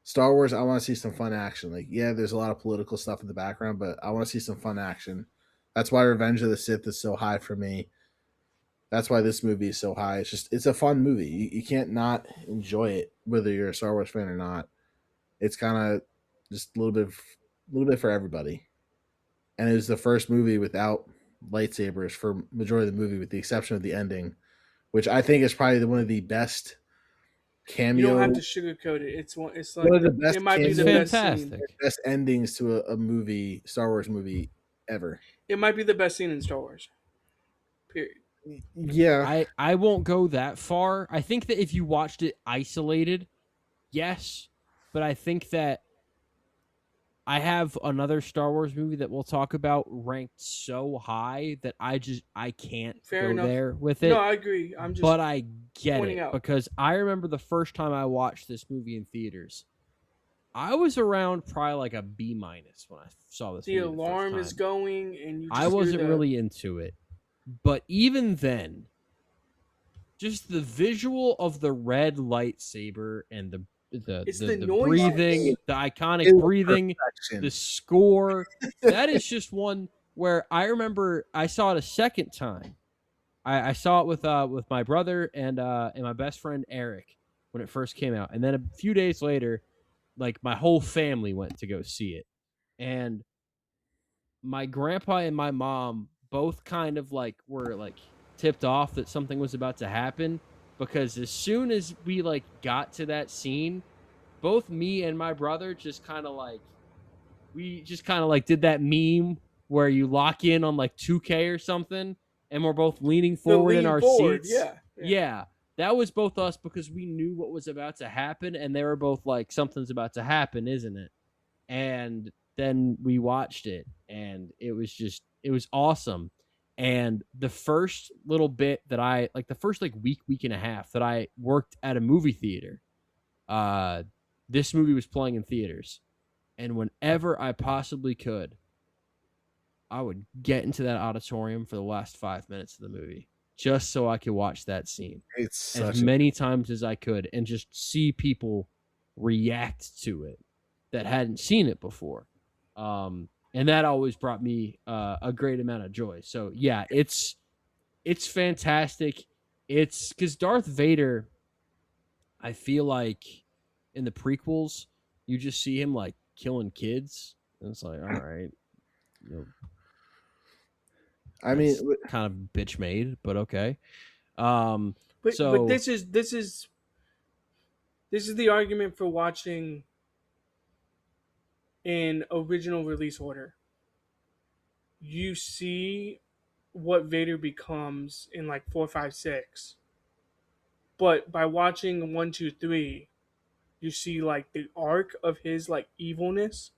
Star Wars, I want to see some fun action. Like, yeah, there's a lot of political stuff in the background, but I want to see some fun action. That's why Revenge of the Sith is so high for me. That's why this movie is so high. It's a fun movie. You can't not enjoy it, whether you're a Star Wars fan or not. It's kind of just a little bit for everybody. And it was the first movie without lightsabers for majority of the movie, with the exception of the ending, which I think is probably one of the best You don't have cameo, to sugarcoat it. It's one like of the best it might be It's the cameo, best scene. fantastic. best endings to a movie, Star Wars movie ever. It might be the best scene in Star Wars. Period. Yeah, I won't go that far. I think that if you watched it isolated, yes, but I think that I have another Star Wars movie that we'll talk about ranked so high that I can't Fair go enough. there with No, it. I agree. I'm just But I get pointing it out. because I remember the first time I watched this movie in theaters. I was around probably like a B- when I saw this The movie the first alarm time. is going, and you just I hear wasn't the, really into it. But even then, just the visual of the red lightsaber and It's the, the the noises. breathing, the it iconic was breathing, perfection. the score, that is just one where I remember I saw it a second time. I saw it with my brother and my best friend Eric when it first came out. And then a few days later, like my whole family went to go see it. And my grandpa and my mom both kind of like were like tipped off that something was about to happen because as soon as we like got to that scene, both me and my brother just kind of like we just kind of like did that meme where you lock in on like 2K or something and we're both leaning the forward in lean our forward. seats. Yeah. Yeah, that was both us because we knew what was about to happen and they were both like something's about to happen, isn't it? And then we watched it and it was awesome. And the first little bit that I like the first like week and a half that I worked at a movie theater, uh this movie was playing in theaters. And whenever I possibly could, I would get into that auditorium for the last 5 minutes of the movie just so I could watch that scene It's as such a many times as I could and just see people react to it that hadn't seen it before. And that always brought me a great amount of joy. So yeah, it's fantastic. It's because Darth Vader, I feel like in the prequels, you just see him like killing kids, and it's like, all right, you know, I mean, kind of bitch made, but okay. But So this is the argument for watching in original release order. You see what Vader becomes in like 4, 5, 6, but by watching 1, 2, 3, you see like the arc of his like evilness,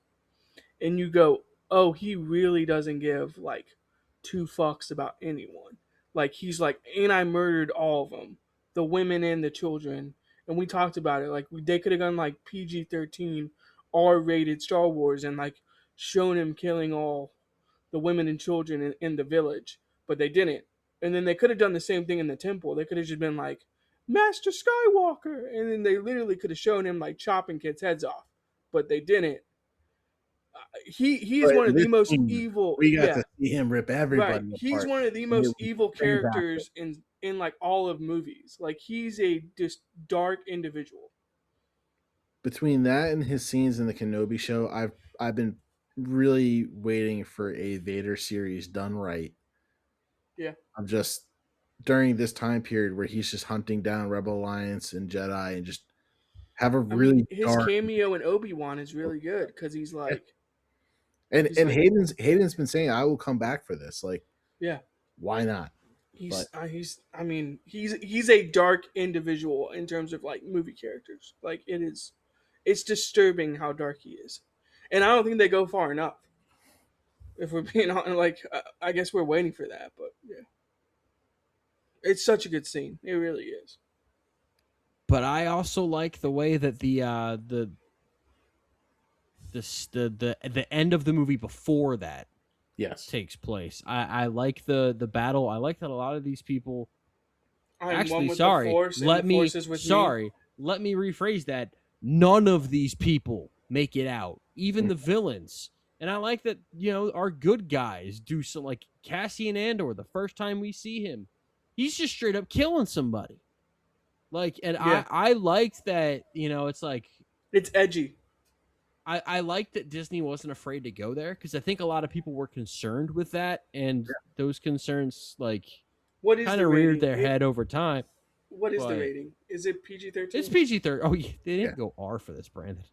and you go, oh, he really doesn't give like two fucks about anyone. Like he's like, and I murdered all of them, the women and the children. And we talked about it. Like they could have gone like PG-13, R-rated Star Wars, and like shown him killing all the women and children in the village, but they didn't. And then they could have done the same thing in the temple. They could have just been like, Master Skywalker, and then they literally could have shown him like chopping kids' heads off, but they didn't. He is but one in of the this most scene, evil. we got Yeah, to see him rip right. everybody He's apart. one of the And it most was evil fantastic. characters in like all of movies. Like he's a just dark individual. Between that and his scenes in the Kenobi show, I've been really waiting for a Vader series done right. Yeah. I'm just during this time period where he's just hunting down Rebel Alliance and Jedi and just have a I really mean, his dark cameo in Obi-Wan is really good because he's like, and he's and like, Hayden's been saying I will come back for this. Like, yeah, why not? he's But he's. I mean, he's a dark individual in terms of like movie characters. Like it's disturbing how dark he is, and I don't think they go far enough. If we're being honest, like I guess we're waiting for that, but yeah, it's such a good scene. It really is. but I also like the way that the end of the movie before that yes, takes place. I like the battle. I like that a lot of these people I'm one actually with sorry. the Force, and Let the me Force is with me. sorry. Let me rephrase that. None of these people make it out, even the villains. And I like that, you know, our good guys do some like Cassian Andor, the first time we see him, he's just straight up killing somebody. Like, and Yeah. I liked that, you know, it's like It's edgy. I like that Disney wasn't afraid to go there because I think a lot of people were concerned with that, and those concerns like What is kind the of reared rating? their head over time. What is the But rating? Is it PG-13? it's PG-13. Oh, yeah, they didn't Yeah. go R for this, Brandon.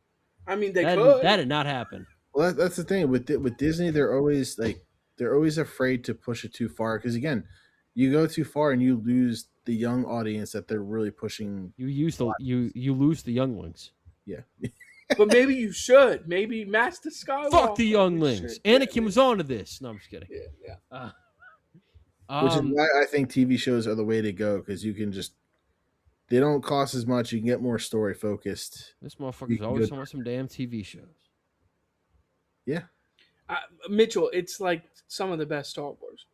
I mean, they That could. that did not happen. Well, that's the thing with Disney. They're always afraid to push it too far because again, you go too far and you lose the young audience that they're really pushing. You lose the younglings. Yeah, But maybe you should. Maybe Master Skywalker. Fuck the younglings. Anakin was onto this. No, I'm just kidding. Yeah. which is why I think TV shows are the way to go because you can just they don't cost as much. You can get more story focused. This motherfucker's always talking about some damn TV shows. Yeah, Mitchell, it's like some of the best Star Wars.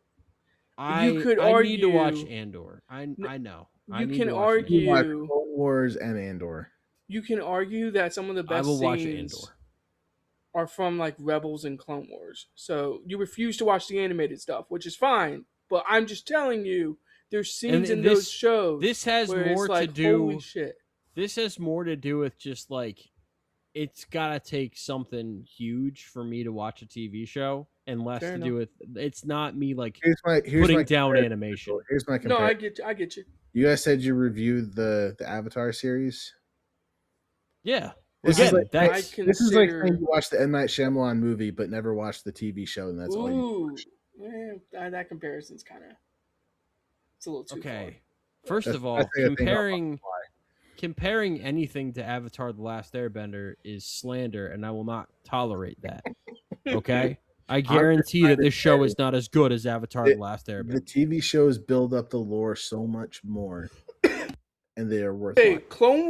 I need to watch Andor. I know. You can argue you watch Clone Wars and Andor. You can argue that some of the best I will watch scenes Andor. are from like Rebels and Clone Wars. So you refuse to watch the animated stuff, which is fine. But I'm just telling you, there's scenes in those shows. This has where more it's like, to do. Holy shit! This has more to do with just like it's gotta take something huge for me to watch a TV show, and less Fair to enough. do with. It's not me like Here's putting my down comparison. animation. Here's my No, comparison. I get you. You guys said you reviewed the Avatar series. Yeah. This Again, is like that's this is like saying you watched the M. Night Shyamalan movie but never watched the TV show, and that's all you Ooh, watched. that comparison's kind of it's a little too okay. First That's- of all, that's the thing about comparing anything to Avatar: The Last Airbender is slander, and I will not tolerate that. Okay, I guarantee that this show is not as good as Avatar: The Last The Airbender. TV shows build up the lore so much more, and they are worth. Hey, watching. Clone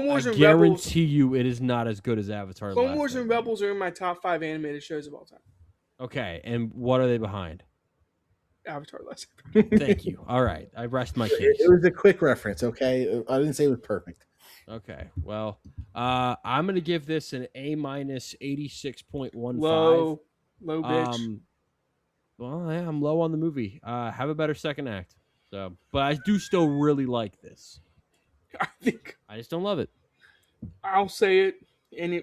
Wars I and Rebels. guarantee you, it is not as good as Avatar: The Clone Last Wars and Airbender. Rebels are in my top 5 animated shows of all time. Okay, and what are they behind? Avatar: The Last Airbender. Thank you. All right, I rest my case. It was a quick reference, okay? I didn't say it was perfect. Okay, well, I'm gonna give this an A minus 86.15. Low bitch. Well, yeah, I'm low on the movie. Have a better second act. So, but I do still really like this. I think I just don't love it. I'll say it, and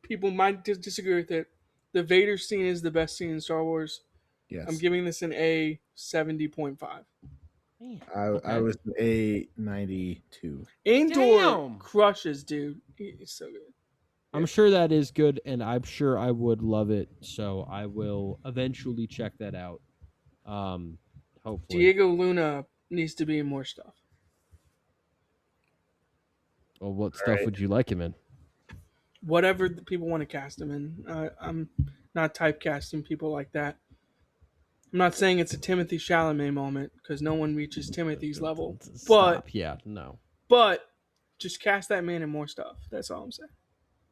people might disagree with it. The Vader scene is the best scene in Star Wars. Yes, I'm giving this an A 70.5. I was a 92. Andor Damn. crushes, dude. It's so good. I'm sure that is good, and I'm sure I would love it. So I will eventually check that out. Hopefully. Diego Luna needs to be in more stuff. Well, what stuff would you like him in? Whatever the people want to cast him in. I'm not typecasting people like that. I'm not saying it's a Timothy Chalamet moment because no one reaches Timothy's level. Stop. Yeah, no. But just cast that man in more stuff. That's all I'm saying.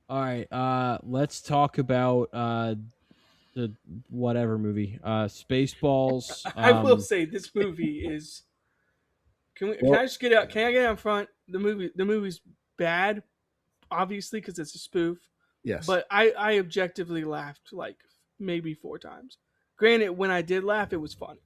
All right, let's talk about the whatever movie, Spaceballs. I will say this movie is. Can I just get out? Can I get out front? The movie's bad, obviously because it's a spoof. Yes, But I objectively laughed like maybe 4 times. Granted, when I did laugh, it was funny.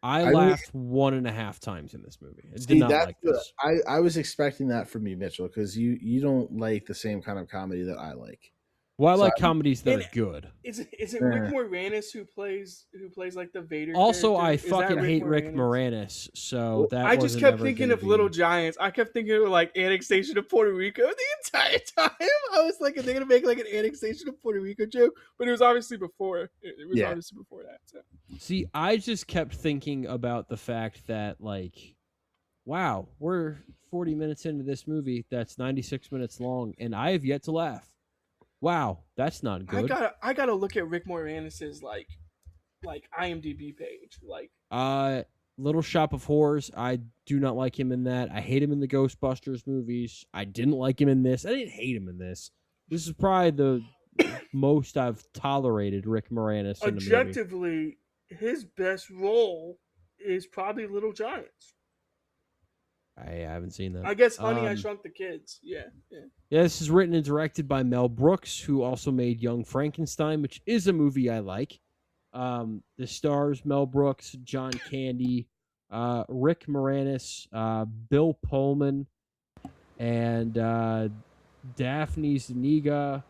I laughed 1.5 times in this movie. I did not like this. I was expecting that from you, Mitchell, because you don't like the same kind of comedy that I like. Well, I like comedies that are good. Is it Rick Moranis who plays like the Vader? Also, character? I Is that fucking hate Rick Moranis? Moranis, so that I just wasn't kept ever thinking gonna of be- Little Giants. I kept thinking of like annexation of Puerto Rico the entire time. I was like, are they gonna make like an annexation of Puerto Rico joke? But it was obviously before. It was obviously before that. So. See, I just kept thinking about the fact that like, wow, we're 40 minutes into this movie that's 96 minutes long, and I have yet to laugh. Wow, that's not good. I gotta look at Rick Moranis's like IMDb page. Like Little Shop of Horrors. I do not like him in that. I hate him in the Ghostbusters movies. I didn't like him in this. I didn't hate him in this. This is probably the most I've tolerated Rick Moranis in a movie. objectively, his best role is probably Little Giants. I haven't seen that. I guess Honey, I Shrunk the Kids. Yeah. Yeah, this is written and directed by Mel Brooks, who also made Young Frankenstein, which is a movie I like. The stars Mel Brooks, John Candy, Rick Moranis, Bill Pullman, and Daphne's Niga,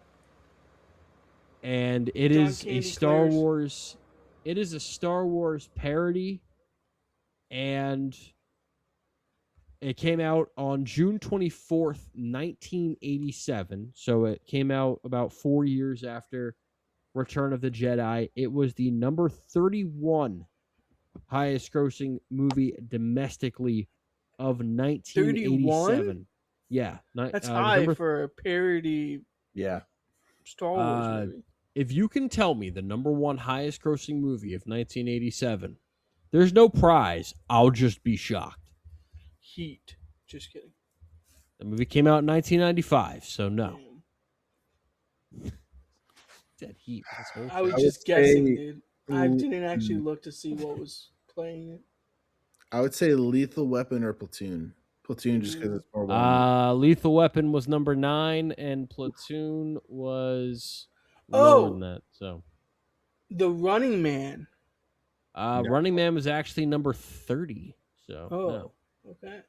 and it John is a Candy Star Claire's. Wars. It is a Star Wars parody, and it came out on June 24th, 1987. So it came out about 4 years after Return of the Jedi. It was the number 31 highest grossing movie domestically of 31? 1987. Yeah. That's It was high number for a parody Yeah. Star Wars movie. if you can tell me the number one highest grossing movie of 1987, there's no prize. I'll just be shocked. Heat. Just kidding. The movie came out in 1995, so no. Damn. That Heat. This whole I was thing. just guessing, dude. I Ooh, didn't actually look to see what was playing it. I would say Lethal Weapon or Platoon. Platoon just because it's more well. Lethal Weapon was number 9, and Platoon was lower than that. So, The Running Man. Running Man was actually number 30. So, Oh, no. okay.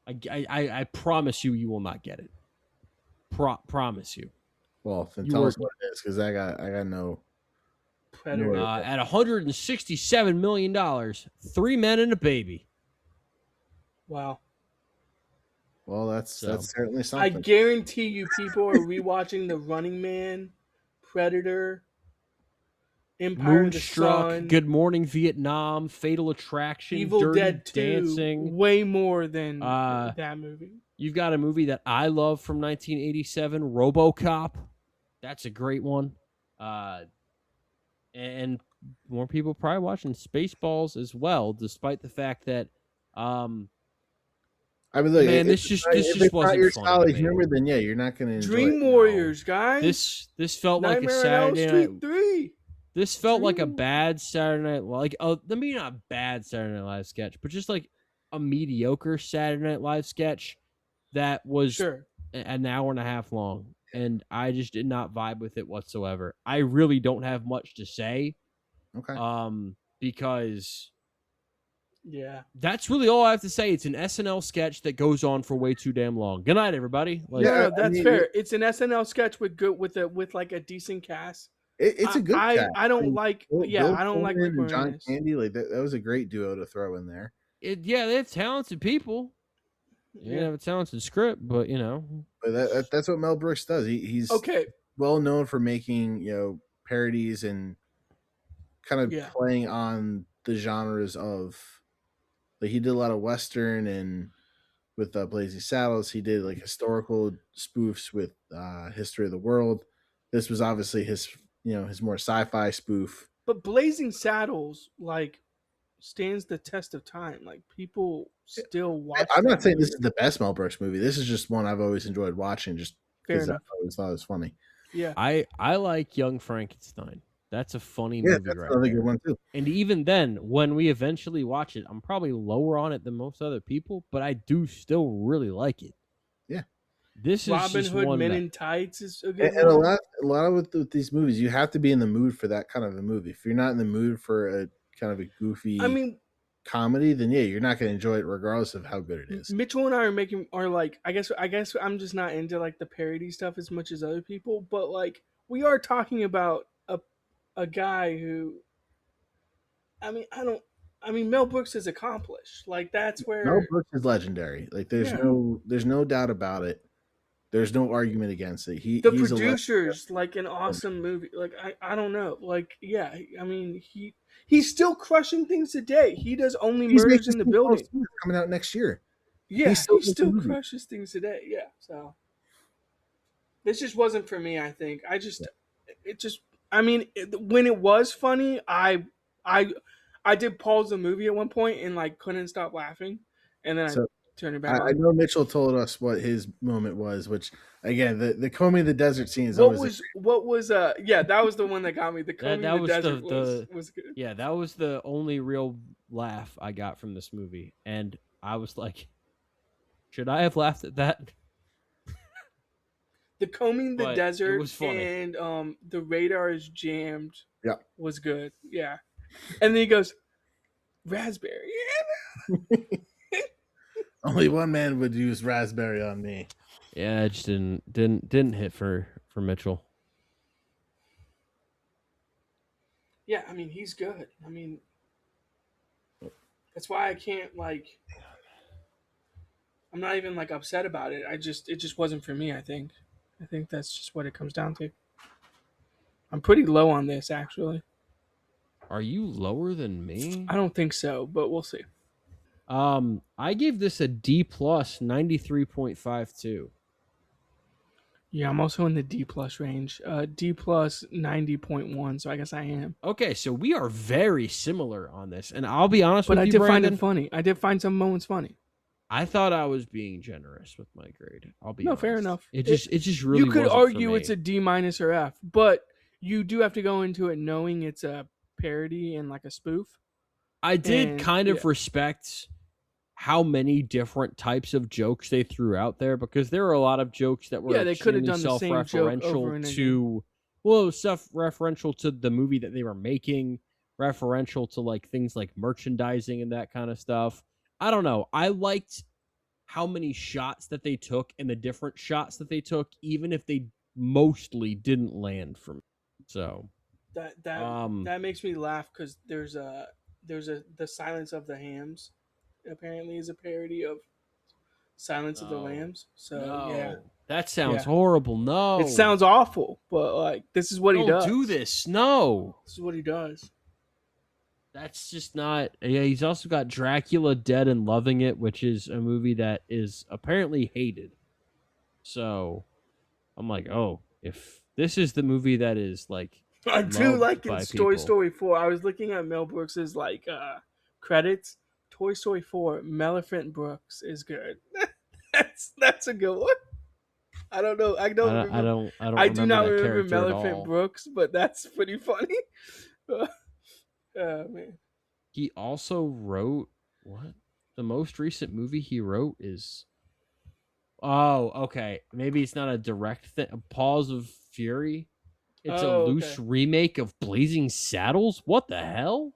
I promise you, you will not get it. Promise you. Well, then You tell were- us what it is, because I got no. Predator. At $167 million, 3 men and a baby. Wow. Well, that's certainly I something. guarantee you people are rewatching The Running Man, Predator, Empire of the Moonstruck, Sun, Good Morning Vietnam, Fatal Attraction, Evil Dirty Dead 2, Dancing. way more than Uh, that movie. You've got a movie that I love from 1987, RoboCop. That's a great one. And more people probably watching Spaceballs as well, despite the fact that, I mean, look, man, if this it's just not- this if just it's not wasn't your funny style to of me. humor, then yeah, you're not going to enjoy Dream it. Warriors, guys. This felt like a Nightmare on Elm Saturday Street night. 3. This felt like a Dream- bad Saturday night, like maybe not a bad Saturday Night Live sketch, but just like a mediocre Saturday Night Live sketch that was Sure. an hour and a half long, and I just did not vibe with it whatsoever. I really don't have much to say, Okay. because Yeah. that's really all I have to say. It's an SNL sketch that goes on for way too damn long. Good night, everybody. Like, No, Yeah, I that's mean, fair. It's an SNL sketch with like a decent cast. It's a good cast. I don't mean, like. Bill I don't like Rick Pullman and John Moranis. Candy. Like that was a great duo to throw in there. yeah, they have talented people. They Yeah. have a talented script, but But that's what Mel Brooks does. He's Okay. well known for making parodies and kind of Yeah. playing on the genres of, like, he did a lot of Western, and with Blazing Saddles he did like historical spoofs with History of the World. This was obviously his his more sci-fi spoof. But Blazing Saddles stands the test of time. Like people still watch. I'm not that saying movie. this is the best Mel Brooks movie. This is just one I've always enjoyed watching, just Fair because I enough. always thought it was funny. Yeah. I like Young Frankenstein. That's a funny Yeah, movie that's right another there. good one too. And even then, when we eventually watch it, I'm probably lower on it than most other people, but I do still really like it. Yeah. This is Robin just Hood one Men that- in Tights is a good And a one. lot of with these movies, you have to be in the mood for that kind of a movie. If you're not in the mood for a kind of a goofy I mean, comedy, then yeah, you're not going to enjoy it regardless of how good it is. Mitchell and I are like, I guess I'm just not into like the parody stuff as much as other people, but like we are talking about a guy who, I mean Mel Brooks is accomplished. Like that's where Mel Brooks is legendary. Like there's no doubt about it. There's no argument against it. the He's a producers like an awesome movie. Like I don't know. Like yeah, I mean he's still crushing things today. He does Only He's Murders making in the Building. Spaceballs coming out next year. Yeah, He's still he still making movies. crushes things today. Yeah, so this just wasn't for me. I think I mean, when it was funny, I did pause the movie at one point and like couldn't stop laughing, and then So, I turned it back I on. know Mitchell told us what his moment was, which again, the Comey the Desert scene is What always was yeah, that was the one that got me. The Coming that in the was Desert the was good. yeah, that was the only real laugh I got from this movie, and I was like, should I have laughed at that? The Combing the But it Desert was funny. and the radar is jammed. Yeah. Was good. Yeah, and then he goes raspberry. only one man would use raspberry on me. Yeah, it just didn't hit for Mitchell. Yeah, I mean he's good. I mean that's why I can't like. I'm not even like upset about it. It just wasn't for me. I think that's just what it comes down to. I'm pretty low on this actually. Are you lower than me? I don't think so, but we'll see. I gave this a D plus 93.52. Yeah, I'm also in the D plus range. D plus 90.1. So I guess I am. Okay, so we are very similar on this, and I'll be honest But with I you, did find Brandon. it funny. I did find some moments funny. I thought I was being generous with my grade. I'll be No, honest. fair enough. It just really you could wasn't argue for it's me. a D minus or F, but you do have to go into it knowing it's a parody and like a spoof. I did And, kind of yeah. respect how many different types of jokes they threw out there, because there were a lot of jokes that were Yeah, they could have extremely done the same joke over and self-referential again. to, well, self-referential to the movie that they were making, referential to like things like merchandising and that kind of stuff. I don't know. I liked how many shots that they took and the different shots that they took, even if they mostly didn't land for me. So That makes me laugh because there's a the Silence of the Hams apparently is a parody of Silence of the no, Lambs. So no, yeah, that sounds yeah. horrible. No, It sounds awful, but like this is what he don't does. do this. No, This is what he does. that's just not. Yeah, he's also got Dracula Dead and Loving It, which is a movie that is apparently hated. So I'm like, oh, if this is the movie that is like I do loved like in by Toy people. Story 4. I was looking at Mel Brooks's like credits. Toy Story 4, Maleficent Brooks is good. That's a good one. I don't know. I don't remember. I don't I do remember not that remember character at Maleficent all. Brooks, but that's pretty funny. Man. He also wrote what? The most recent movie he wrote is, oh, okay. Maybe it's not a direct thing. Paws of Fury. It's a loose Okay. remake of Blazing Saddles. What the hell?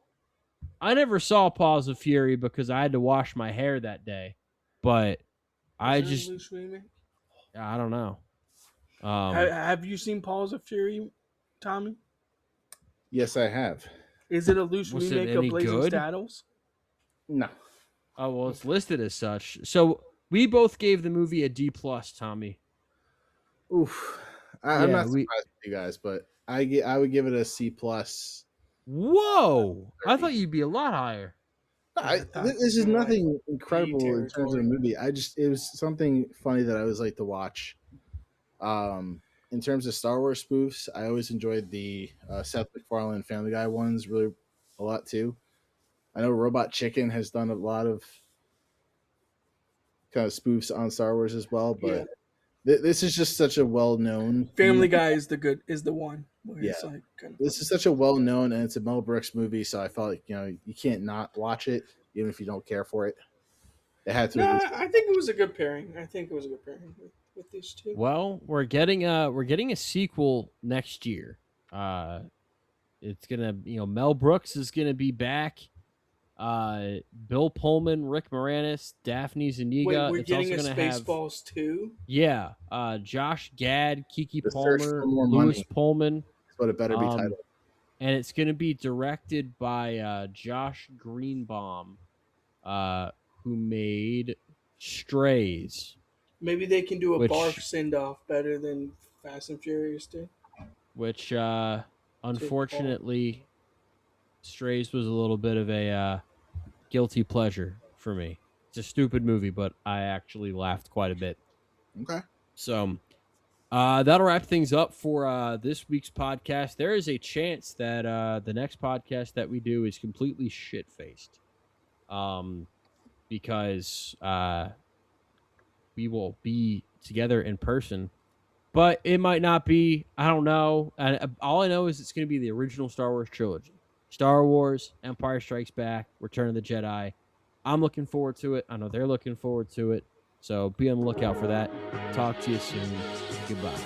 I never saw Paws of Fury because I had to wash my hair that day. But I Is it a just, loose remake? I don't know. Have you seen Paws of Fury, Tommy? Yes, I have. Is it a loose Was it remake of any Blazing good? Saddles? No. Oh well, it's listed as such. So we both gave the movie a D plus, Tommy. Oof. I'm Yeah, not surprised with you guys, but I would give it a C plus. Whoa! I thought you'd be a lot higher. This is more like nothing incredible in terms of the territory. movie. It was something funny that I always like to watch. In terms of Star Wars spoofs, I always enjoyed the Seth MacFarlane Family Guy ones really a lot too. I know Robot Chicken has done a lot of kind of spoofs on Star Wars as well, but this is just such a well known Family Guy is the one where Yeah. it's like kind of This is such a well known and it's a Mel Brooks movie, so I felt like you can't not watch it even if you don't care for it. It had to. No, at least- I think it was a good pairing. I think it was a good pairing with these two. Well, we're getting a sequel next year. It's gonna, Mel Brooks is gonna be back. Bill Pullman, Rick Moranis, Daphne Zuniga. Wait, we're it's getting a also gonna have, Spaceballs 2? yeah, Josh Gad, Kiki The Search for Palmer, More Louis Money. Pullman, But it better be titled. and it's gonna be directed by Josh Greenbaum, who made Strays, Maybe they can do a Which- bark send off better than Fast and Furious did. which unfortunately, Strays was a little bit of a guilty pleasure for me. It's a stupid movie, but I actually laughed quite a bit. Okay. So that'll wrap things up for this week's podcast. There is a chance that the next podcast that we do is completely shit-faced, because we will be together in person, but it might not be. I don't know. And all I know is it's going to be the original Star Wars trilogy: Star Wars, Empire Strikes Back, Return of the Jedi. I'm looking forward to it. I know they're looking forward to it. So be on the lookout for that. Talk to you soon. Goodbye.